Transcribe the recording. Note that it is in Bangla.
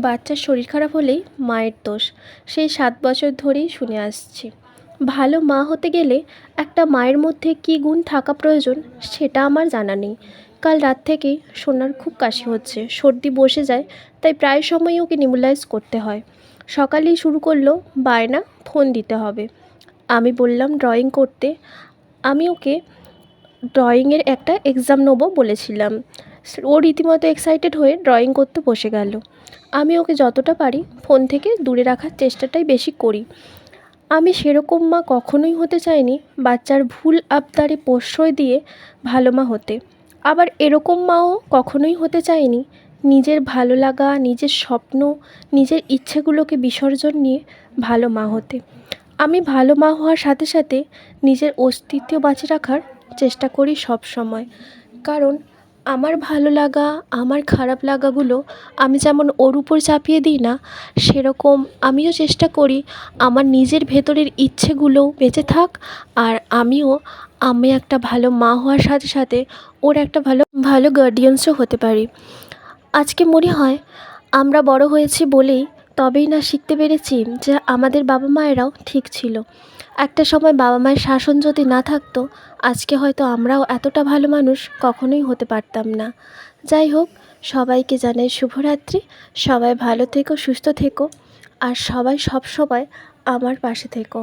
বাচ্চার শরীর খারাপ হলেই মায়ের দোষ, সেই 7 বছর ধরেই শুনে আসছি। ভালো মা হতে গেলে একটা মায়ের মধ্যে কী গুণ থাকা প্রয়োজন সেটা আমার জানা নেই। কাল রাত থেকেই সোনার খুব কাশি হচ্ছে, সর্দি বসে যায়, তাই প্রায় সময়ই ওকে নিবুলাইজ করতে হয়। সকালেই শুরু করলো বায়না, ফোন দিতে হবে। আমি বললাম ড্রয়িং করতে। আমি ওকে ড্রয়িংয়ের একটা এক্সাম নেবো বলেছিলাম। ও রীতিমতো এক্সাইটেড হয়ে ড্রয়িং করতে বসে গেল। আমি ওকে যতটা পারি ফোন থেকে দূরে রাখার চেষ্টাটাই বেশি করি। আমি সেরকম মা কখনোই হতে চাইনি বাচ্চার ভুল আবদারে প্রশ্রয় দিয়ে ভালো মা হতে। আবার এরকম মাও কখনোই হতে চাইনি নিজের ভালো লাগা, নিজের স্বপ্ন, নিজের ইচ্ছেগুলোকে বিসর্জন নিয়ে ভালো মা হতে। আমি ভালো মা হওয়ার সাথে সাথে নিজের অস্তিত্ব বাঁচিয়ে রাখার চেষ্টা করি সব সময়। কারণ আমার ভালো লাগা, আমার খারাপ লাগাগুলো আমি যেমন ওর উপর চাপিয়ে দিই না, সেরকম আমিও চেষ্টা করি আমার নিজের ভেতরের ইচ্ছেগুলোও বেঁচে থাক, আর আমি একটা ভালো মা হওয়ার সাথে সাথে ওর একটা ভালো ভালো গার্ডিয়ানসও হতে পারি। আজকে মনে হয় আমরা বড় হয়েছি বলেই তবেই না শিখতে পেরেছি যে আমাদের বাবা মায়েরাও ঠিক ছিল। একটা সময় বাবা মায়ের শাসন যদি না থাকতো, আজকে হয়তো আমরাও এতটা ভালো মানুষ কখনোই হতে পারতাম না। যাই হোক, সবাইকে জানাই শুভরাত্রি। সবাই ভালো থেকো, সুস্থ থেকো, আর সবাই সব সময় আমার পাশে থেকো।